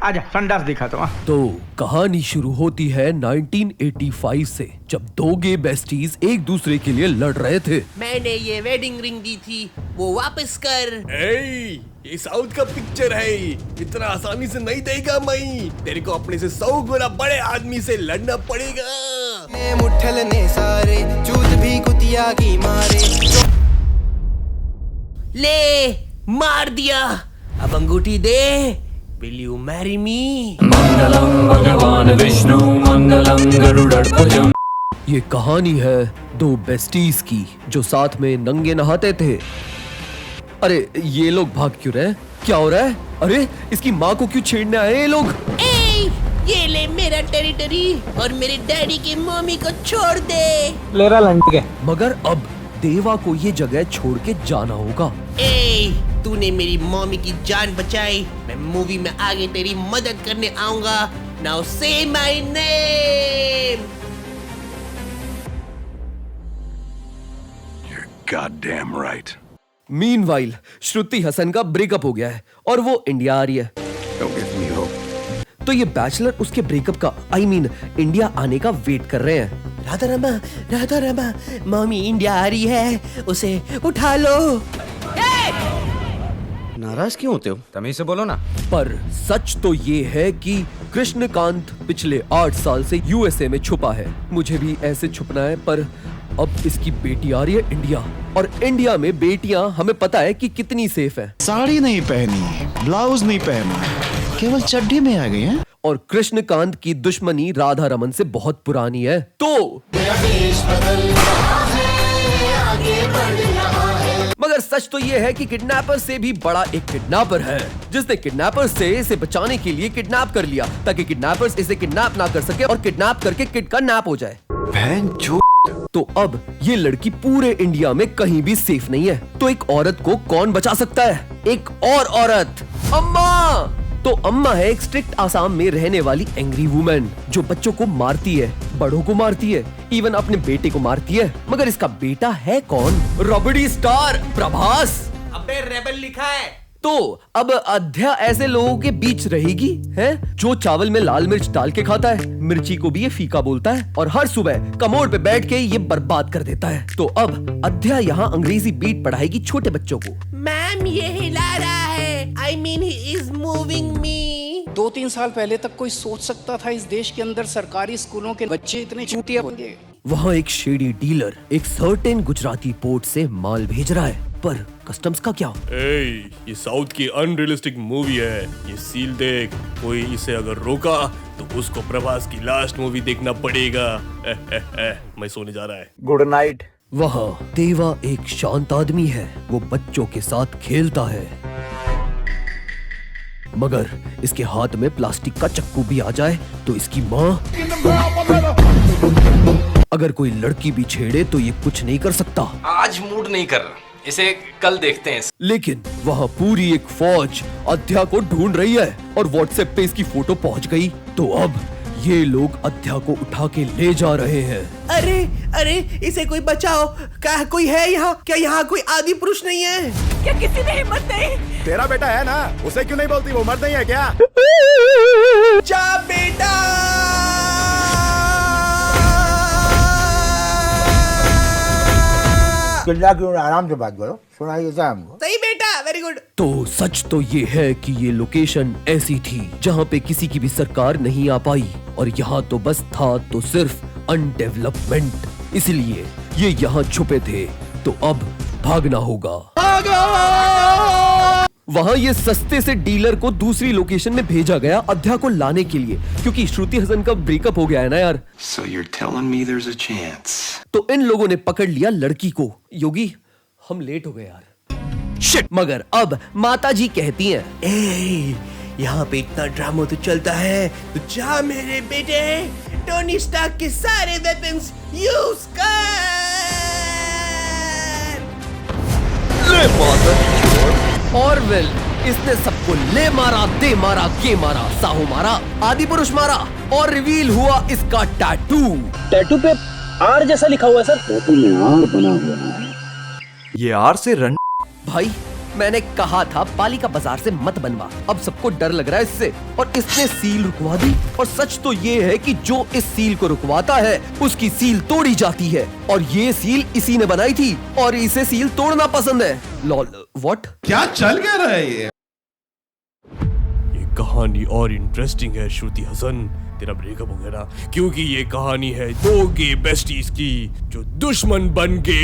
आजा संडास दिखा तो कहानी शुरू होती है 1985 से, जब दो गे बेस्टीज एक दूसरे के लिए लड़ रहे थे। मैंने ये वेडिंग रिंग दी थी, वो वापस कर। ये साउथ का पिक्चर है, इतना आसानी से नहीं देगा मैं। तेरे को अपने से 100 गुना बड़े आदमी से लड़ना पड़ेगा। मुठल ने सारे चूत भी कुतिया की मारे। ले मार दिया, अब अंगूठी दे। Will you marry me? मंगलम भगवान विष्णु मंगलम गरुड़ध्वजम। ये कहानी है दो बेस्टीज की जो साथ में नंगे नहाते थे। अरे ये लोग भाग क्यों रहे? क्या हो रहा है? अरे इसकी माँ को क्यों छेड़ने आए ये लोग? ये ले मेरा टेरिटरी और मेरे डैडी की मम्मी को छोड़ दे। ले रहा लंड के। मगर अब देवा को ये जगह छोड़ के जाना होगा। तूने मेरी मम्मी की जान बचाई, मैं मूवी में आगे तेरी मदद करने आऊंगा। Now say my name. You're goddamn right. Meanwhile Shruti Haasan का ब्रेकअप हो गया है और वो इंडिया आ रही है। Don't give me hope. तो ये बैचलर उसके ब्रेकअप का इंडिया आने का वेट कर रहे हैं। राधा रमा, मम्मी इंडिया आ रही है, उसे उठा लो। नाराज क्यों होते हो? तमीज से बोलो ना। पर सच तो ये है कि कृष्णकांत पिछले 8 साल से यूएसए में छुपा है। मुझे भी ऐसे छुपना है, पर अब इसकी बेटी आ रही है इंडिया, और इंडिया में बेटियां हमें पता है कि कितनी सेफ है। साड़ी नहीं पहनी, ब्लाउज नहीं पहना, केवल चड्डी में आ गई हैं। और कृष्णकांत की दुश्मनी राधा रमन से बहुत पुरानी है। तो मगर सच तो ये है कि किडनैपर से भी बड़ा एक किडनैपर है, जिसने किडनैपर से इसे बचाने के लिए किडनैप कर लिया, ताकि किडनैपर्स इसे किडनैप ना कर सके और किडनैप करके किड का नैप हो जाए। तो अब ये लड़की पूरे इंडिया में कहीं भी सेफ नहीं है। तो एक औरत को कौन बचा सकता है? एक और औरत, अम्मा। तो अम्मा है एक स्ट्रिक्ट आसाम में रहने वाली एंग्री वुमेन, जो बच्चों को मारती है, बड़ों को मारती है, इवन अपने बेटे को मारती है। मगर इसका बेटा है कौन? रबड़ी स्टार प्रभास। अबे रेबल लिखा है। तो अब अध्या ऐसे लोगों के बीच रहेगी है, जो चावल में लाल मिर्च डाल के खाता है, मिर्ची को भी ये फीका बोलता है, और हर सुबह कमोड पे बैठ के ये बर्बाद कर देता है। तो अब अध्या यहाँ अंग्रेजी बीट पढ़ाएगी छोटे बच्चों को। मैम ये हिला रहा है, I mean he is moving me। 2-3 साल पहले तक कोई सोच सकता था इस देश के अंदर सरकारी स्कूलों के बच्चे इतने चूतिया होंगे। वहाँ एक शेडी डीलर एक सर्टेन गुजराती पोर्ट से माल भेज रहा है, पर कस्टम्स का क्या? ये साउथ की अनरियलिस्टिक मूवी है, ये सील देख। कोई इसे अगर रोका तो उसको प्रभास की लास्ट मूवी देखना पड़ेगा। मैं सोने जा रहा है। Good night. वहाँ देवा एक शांत आदमी है, वो बच्चों के साथ खेलता है। मगर इसके हाथ में प्लास्टिक का चक्कू भी आ जाए तो इसकी माँ अगर कोई लड़की भी छेड़े तो ये कुछ नहीं कर सकता। आज मूड नहीं कर रहा, इसे कल देखते हैं। लेकिन वहाँ पूरी एक फौज अध्या को ढूंढ रही है और व्हाट्सएप पे इसकी फोटो पहुँच गई। तो अब ये लोग अध्या को उठा के ले जा रहे हैं। अरे इसे कोई बचाओ। क्या कोई है यहाँ? क्या यहाँ कोई आदि पुरुष नहीं है? क्या किसी ने हिम्मत नहीं? तेरा बेटा है ना, उसे क्यों नहीं बोलती? वो मर्द नहीं है क्या? जा बेटा। क्यों आराम से बात करो, सुनाइए हमको। सही बेटा, वेरी गुड। तो सच तो ये है कि ये लोकेशन ऐसी थी जहाँ पे किसी की भी सरकार नहीं आ पाई, और यहाँ तो बस था तो सिर्फ अनडेवलपमेंट, इसलिए ये यहाँ छुपे थे। तो अब भागना होगा। वहाँ ये सस्ते से डीलर को दूसरी लोकेशन में भेजा गया अध्या को लाने के लिए, क्योंकि श्रुति हसन का ब्रेकअप हो गया है ना यार। So you're telling me there's a chance? तो इन लोगों ने पकड़ लिया लड़की को। योगी हम लेट हो गए यार। शिट। मगर अब माता जी कहती हैं, यहाँ पे इतना ड्रामा तो चलता है, तो जा मेरे बेटे, टोनी स्टार्क के सारे वेपन्स यूज कर। ले ऑरवेल, इसने सबको ले मारा, दे मारा, के मारा, साहू मारा, आदि पुरुष मारा, और रिवील हुआ इसका टैटू पे आर जैसा लिखा हुआ है सर। टैटू में आर बना हुआ है। ये आर से रन। भाई मैंने कहा था पालिका बाजार से मत बनवा। अब सबको डर लग रहा है इससे, और इसने सील रुकवा दी। और सच तो ये है कि जो इस सील को रुकवाता है उसकी सील तोड़ी जाती है, और ये सील इसी ने बनाई थी और इसे सील तोड़ना पसंद है। Lol what? क्या चल क्या रहा है ये? कहानी और इंटरेस्टिंग है श्रुति हसन, तेरा ब्रेकअप हो गया ना, क्योंकि ये कहानी है दो गे बेस्टीज की जो दुश्मन बन गए।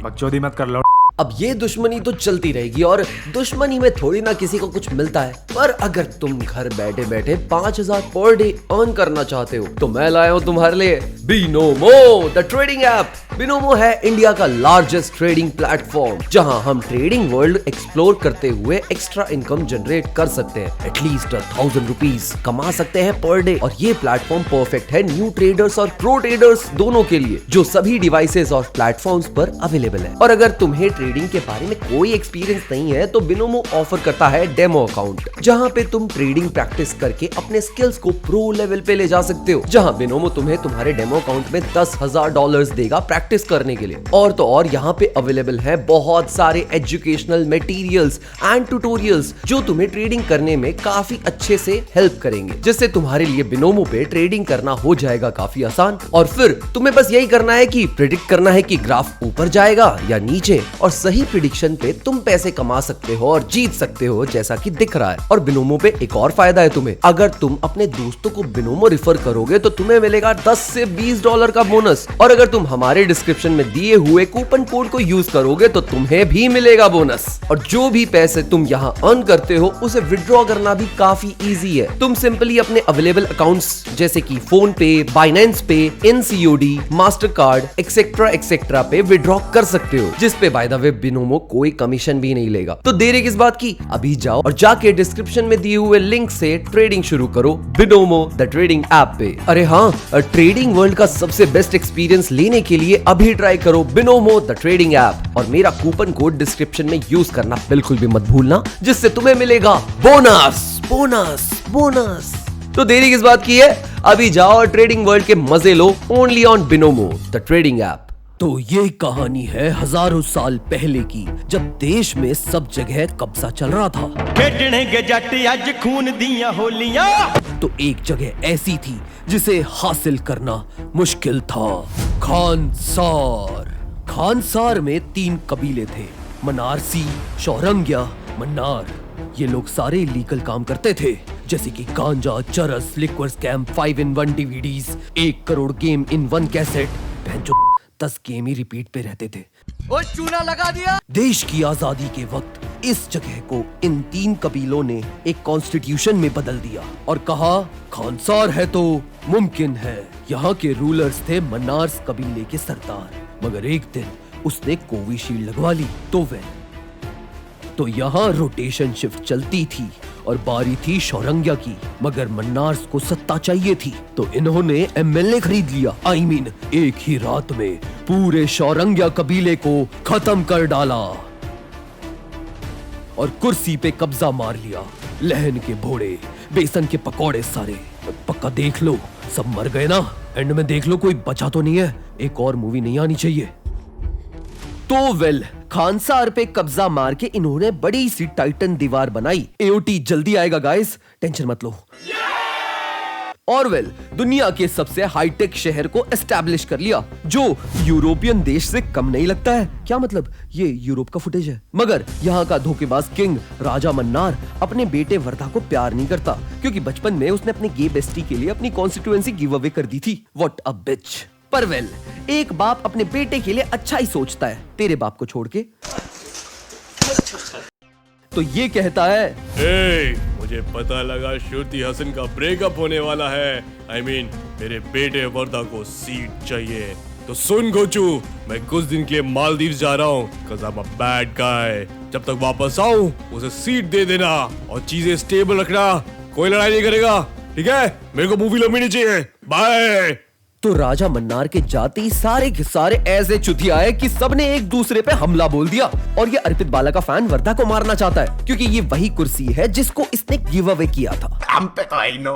बकचोदी मत कर लो। अब ये दुश्मनी तो चलती रहेगी, और दुश्मनी में थोड़ी ना किसी को कुछ मिलता है। पर अगर तुम घर बैठे बैठे 5000 पर डे अर्न करना चाहते हो तो मैं लाया हूं तुम्हारे लिए Binomo the trading app. Binomo है इंडिया का लार्जेस्ट ट्रेडिंग प्लेटफॉर्म, जहां हम ट्रेडिंग वर्ल्ड एक्सप्लोर करते हुए एक्स्ट्रा इनकम जनरेट कर सकते हैं। एटलीस्ट 1000 रुपीज कमा सकते हैं पर डे। और ये प्लेटफॉर्म परफेक्ट है न्यू ट्रेडर्स और प्रो ट्रेडर्स दोनों के लिए, जो सभी डिवाइसेस और प्लेटफॉर्म्स पर अवेलेबल है। और अगर तुम्हें ट्रेडिंग के बारे में कोई एक्सपीरियंस नहीं है तो बिनोमो ऑफर करता है डेमो अकाउंट, जहां पे तुम ट्रेडिंग प्रैक्टिस करके अपने स्किल्स को प्रो लेवल पे ले जा सकते हो। जहां बिनोमो तुम्हें तुम्हारे डेमो अकाउंट में $10,000 देगा प्रैक्टिस करने के लिए। और तो और यहाँ पे अवेलेबल है बहुत सारे एजुकेशनल मटेरियल्स एंड ट्यूटोरियल्स जो तुम्हें ट्रेडिंग करने में काफी अच्छे से हेल्प करेंगे, जिससे तुम्हारे लिए बिनोमो पे ट्रेडिंग करना हो जाएगा काफी आसान। और फिर तुम्हें बस यही करना है कि प्रिडिक्ट करना है कि ग्राफ ऊपर जाएगा या नीचे, और सही प्रिडिक्शन पे तुम पैसे कमा सकते हो और जीत सकते हो, जैसा कि दिख रहा है। और बिनोमो पे एक और फायदा है तुम्हें, अगर तुम अपने दोस्तों को बिनोमो रिफर करोगे तो तुम्हें मिलेगा $10 से $20 का बोनस। और अगर तुम हमारे डिस्क्रिप्शन में दिए हुए कूपन कोड को यूज करोगे तो तुम्हें भी मिलेगा बोनस। और जो भी पैसे तुम यहाँ अर्न करते हो उसे विड्रॉ करना भी काफी इजी है। तुम सिंपली अपने अवेलेबल अकाउंट्स जैसे कि फोन पे, बाइनेंस पे, NCOD, मास्टर कार्ड एक्सेट्रा पे विड्रॉ कर सकते हो, जिस पे बाय द वे बिनोमो कोई कमीशन भी नहीं लेगा। तो देरी किस बात की, अभी जाओ और जाके डिस्क्रिप्शन में दिए हुए लिंक से ट्रेडिंग शुरू करो बिनोमो द ट्रेडिंग ऐप पे। अरे हाँ, ट्रेडिंग वर्ल्ड का सबसे बेस्ट एक्सपीरियंस लेने के लिए अभी ट्राई करो बिनोमो द ट्रेडिंग ऐप, और मेरा कूपन कोड डिस्क्रिप्शन में यूज करना बिल्कुल भी मत भूलना, जिससे तुम्हें मिलेगा बोनस बोनस बोनस। तो देरी किस बात की है, अभी जाओ और ट्रेडिंग वर्ल्ड के मजे लो only on Binomo the trading app. तो ये कहानी है हजारों साल पहले की, जब देश में सब जगह कब्जा चल रहा था। आज खून दिया होलियां। तो एक जगह ऐसी थी जिसे हासिल करना मुश्किल था, खानसार। खानसार में 3 कबीले थे, मनारसी, शौरंगिया, मन्नार। ये लोग सारे इलीगल काम करते थे, जैसे कि गांजा, चरस, liquor scam, 5-in-1 DVDs, 1 crore game in 1 cassette, 10 game he repeat पे रहते थे। और चूना लगा दिया। देश की आजादी के वक्त इस जगह को इन 3 कबीलों ने एक कॉन्स्टिट्यूशन में बदल दिया और कहा, खानसार है तो मुमकिन है। यहाँ के रूलर्स थे मन्नार्स कबीले के सरदार, मगर एक दिन उसने कोविशील्ड लगवा ली तो यहाँ रोटेशन शिफ्ट चलती थी और बारी थी शौरंगिया की, मगर मन्नार्स को सत्ता चाहिए थी तो इन्होंने MLA खरीद लिया। एक ही रात में पूरे शौरंगिया कबीले को खत्म कर डाला और कुर्सी पे कब्जा मार लिया। लहन के भोड़े, बेसन के पकौड़े सारे, पक्का देख लो सब मर गए ना, एंड में देख लो कोई बचा तो नहीं है, एक और मूवी नहीं आनी चाहिए। तो खानसार पे कब्जा मार के इन्होंने बड़ी सी टाइटन दीवार बनाई। AOT जल्दी आएगा गाइस, टेंशन मत लो। और दुनिया के सबसे हाईटेक शहर को एस्टैब्लिश कर लिया, जो यूरोपियन देश से कम नहीं लगता है। क्या मतलब, ये यूरोप का फुटेज है। मगर यहाँ का धोखेबाज किंग राजा मन्नार अपने बेटे वर्धा को प्यार नहीं करता, क्योंकि बचपन में उसने अपने गे बेस्टी के लिए अपनी कॉन्स्टिट्यूएंसी गिव अवे कर दी थी। व्हाट अ बिच। पर एक बाप अपने बेटे के लिए अच्छा ही सोचता है, तेरे बाप को छोड़ के। तो ये कहता है, मुझे पता लगा श्रुति हसन का ब्रेकअप होने वाला है। मेरे बेटे वर्धा को सीट चाहिए। तो सुन गोचू, मैं कुछ दिन के लिए मालदीव जा रहा हूँ, cause I'm a bad guy। जब तक वापस आऊँ उसे सीट दे देना और चीजें स्टेबल रखना, कोई लड़ाई नहीं करेगा, ठीक है? मेरे को मूवी लंबी नहीं चाहिए। बाय। तो राजा मन्नार के जाते ही सारे के सारे ऐसे चुतिया आए कि सबने एक दूसरे पे हमला बोल दिया। और ये अर्पित बाला का फैन वर्धा को मारना चाहता है, क्योंकि ये वही कुर्सी है जिसको इसने गिव अवे किया था। हम पे तो आई नो।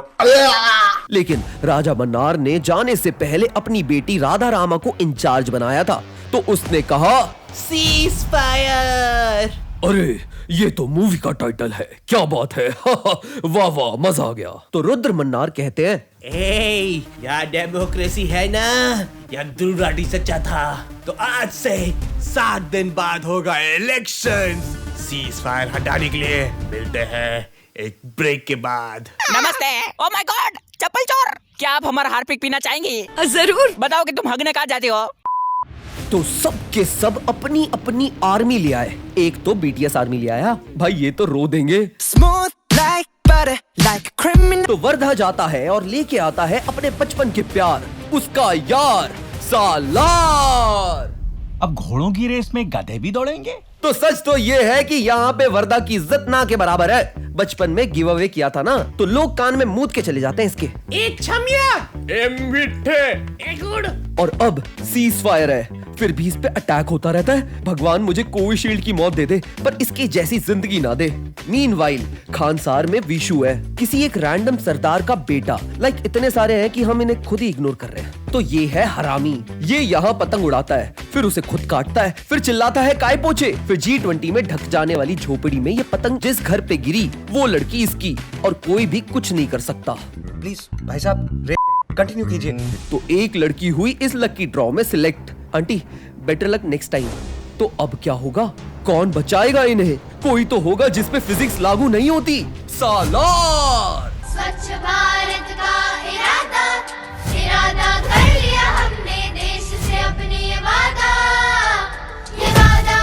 लेकिन राजा मन्नार ने जाने से पहले अपनी बेटी राधा रामा को इंचार्ज बनाया था, तो उसने कहा सीज फायर। अरे ये तो मूवी का टाइटल है, क्या बात है। वाह वाह, मजा आ गया। तो रुद्र मन्नार कहते हैं, ए, यहाँ डेमोक्रेसी है ना, यहाँ दुर्राटी सच्चा था। तो आज से 7 दिन बाद होगा इलेक्शंस। सीज फायर हटाने के लिए मिलते हैं एक ब्रेक के बाद। नमस्ते। ओ माय गॉड, चप्पल चोर, क्या आप हमारा हार्पिक पीना चाहेंगी? जरूर। बताओ कि तुम हगने कहाँ जाते हो? तो सब के सब अपनी अपनी आर्मी ले आए। एक तो बीटीएस आर्मी ले आया, भाई ये तो रो देंगे। Smooth like butter, like a criminal. तो वर्धा जाता है और लेके आता है अपने बचपन के प्यार, उसका यार सालार। अब घोड़ों की रेस में गधे भी दौड़ेंगे? तो सच तो ये है कि यहाँ पे वर्धा की इज्जत ना के बराबर है। बचपन में गिव अवे किया था ना, तो लोग कान में मूत के चले जाते हैं इसके। एक छमिया, ए मिठे, एक गुड़। और अब सीज फायर है, फिर भी इस पे अटैक होता रहता है। भगवान मुझे कोविशील्ड की मौत दे दे, पर इसकी जैसी जिंदगी ना दे। मीनवाइल खानसार में विशु है, किसी एक रैंडम सरदार का बेटा। लाइक इतने सारे हैं कि हम इन्हें खुद ही इग्नोर कर रहे हैं। तो ये है हरामी, ये यहाँ पतंग उड़ाता है, फिर उसे खुद काटता है, फिर चिल्लाता है काय पोछे। फिर G20 में ढक जाने वाली झोपड़ी में ये पतंग जिस घर पे गिरी वो लड़की इसकी, और कोई भी कुछ नहीं कर सकता। प्लीज भाई साहब कंटिन्यू कीजिए। तो एक लड़की हुई इस लकी ड्रॉ में select. Aunty better luck next time. तो अब क्या होगा, कौन बचाएगा इन्हें? कोई तो होगा जिसपे फिजिक्स लागू नहीं होती। सालार। स्वच्छ भारत का इरादा कर लिया हमने, देश से अपने ये वादा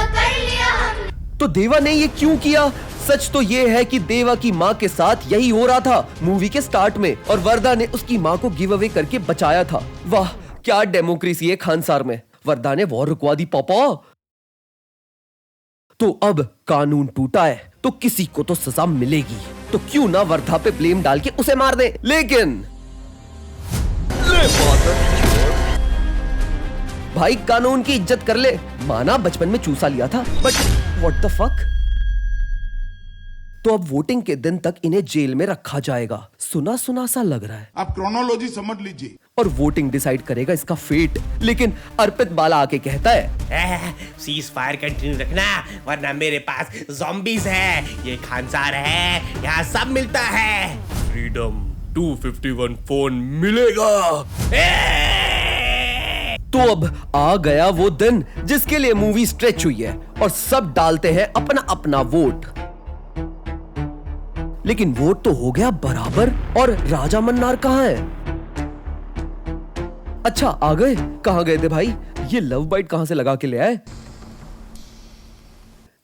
कर लिया हमने। तो देवा ने ये क्यों किया? सच तो ये है कि देवा की माँ के साथ यही हो रहा था मूवी के स्टार्ट में, और वर्धा ने उसकी माँ को गिव अवे करके बचाया था। वाह क्या डेमोक्रेसी है खानसार में। वर्धा ने वॉर रुकवा दी पापा। तो अब कानून टूटा है, तो किसी को तो सजा मिलेगी। तो क्यों ना वर्धा पे ब्लेम डाल के उसे मार दे। लेकिन भाई कानून की इज्जत कर ले। माना बचपन में चूसा लिया था, बट व्हाट द फक। तो अब वोटिंग के दिन तक इन्हें जेल में रखा जाएगा। सुना सुना सा लग रहा है। आप क्रोनोलॉजी समझ लीजिए। और वोटिंग डिसाइड करेगा इसका फेट। लेकिन अर्पित बाला आके कहता है, सीज फायर कंटिन्यू रखना, वरना मेरे पास ज़ॉम्बीज़ है। ये खानसार है, यहाँ सब मिलता है। फ्रीडम 251 फोन मिलेगा। तो अब आ गया वो दिन जिसके लिए मूवी स्ट्रेच हुई है, और सब डालते हैं अपना अपना वोट। लेकिन वोट तो हो गया बराबर, और राजा मन्नार कहाँ है? अच्छा आ गए। कहाँ गए थे भाई? ये लव बाइट कहाँ से लगा के ले आए?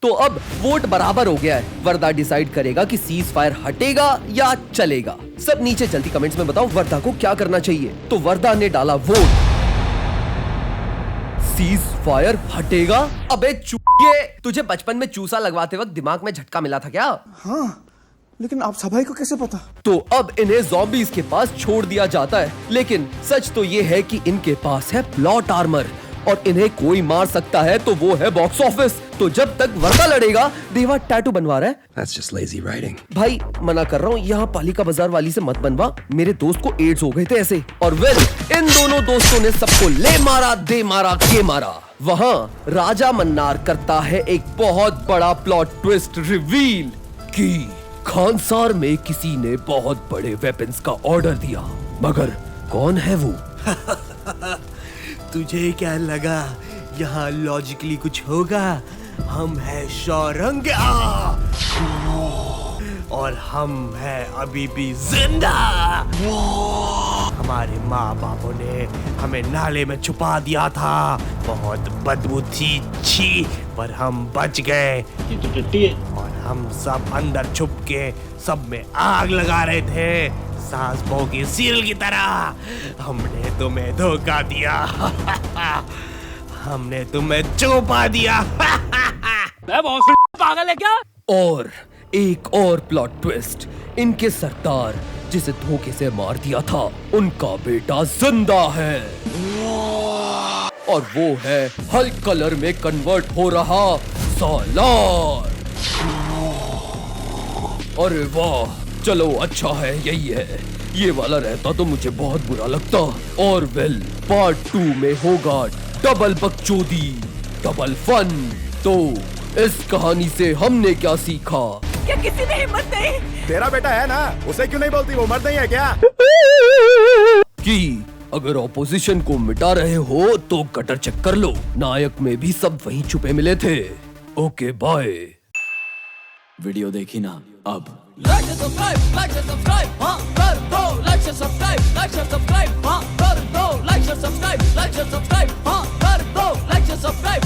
तो अब वोट बराबर हो गया है। वर्धा डिसाइड करेगा कि सीज फायर हटेगा या चलेगा। सब नीचे जल्दी कमेंट्स में बताओ वर्धा को क्या करना चाहिए। तो वर्धा ने डाला वोट, सीज फायर हटेगा। अबे चूतिए, तुझे बचपन में चूसा लगवाते वक्त दिमाग में झटका मिला था क्या? हाँ, लेकिन आप सभाई को कैसे पता? तो अब इन्हें ज़ॉम्बीज़ के पास छोड़ दिया जाता है। लेकिन सच तो ये है कि इनके पास है प्लॉट आर्मर, और इन्हें कोई मार सकता है तो वो है बॉक्स ऑफिस। तो जब तक वर्धा लड़ेगा, देवा टैटू बनवा रहा है। That's just lazy writing. भाई मना कर रहा हूँ, यहाँ पालिका बाजार वाली से मत बनवा। मेरे दोस्त को एड्स हो गए थे ऐसे। और वेल इन दोनों दोस्तों ने सबको ले मारा, दे मारा, के मारा। वहाँ राजा मन्नार करता है एक बहुत बड़ा प्लॉट ट्विस्ट रिवील कि खानसार में किसी ने बहुत बड़े वेपन्स का ऑर्डर दिया, मगर कौन है वो? तुझे क्या लगा यहाँ लॉजिकली कुछ होगा? हम है शौरंगा, और हम है अभी भी जिंदा। हमारे माँ बापों ने हमें नाले में छुपा दिया था, बहुत बदबू थी, छी, पर हम बच गए। और हम सब अंदर छुप के सब में आग लगा रहे थे, सास बहू की सीरियल की तरह। हमने तुम्हें धोखा दिया। हमने तुम्हें चौंका दिया। पागल है क्या? और एक और प्लॉट ट्विस्ट, इनके सरदार जिसे धोखे से मार दिया था, उनका बेटा जिंदा है, और वो है हल्क कलर में कन्वर्ट हो रहा सालार। अरे वाह, चलो अच्छा है यही है। ये वाला रहता तो मुझे बहुत बुरा लगता। और वेल पार्ट 2 में होगा डबल बकचोदी, डबल फन। तो इस कहानी से हमने क्या सीखा? क्या किसी में हिम्मत नहीं? तेरा बेटा है ना, उसे क्यों नहीं बोलती? वो मर्द नहीं है क्या? कि अगर ऑपोजिशन को मिटा रहे हो तो गटर चेक कर लो, नायक में भी सब वहीं छुपे मिले थे। Okay bye. वीडियो देखी ना अब लाइक सब्सक्राइब, हाँ कर दो। लाइक सब्सक्राइब, हाँ कर दो। लाइक सब्सक्राइब, हाँ कर दो। Like subscribe.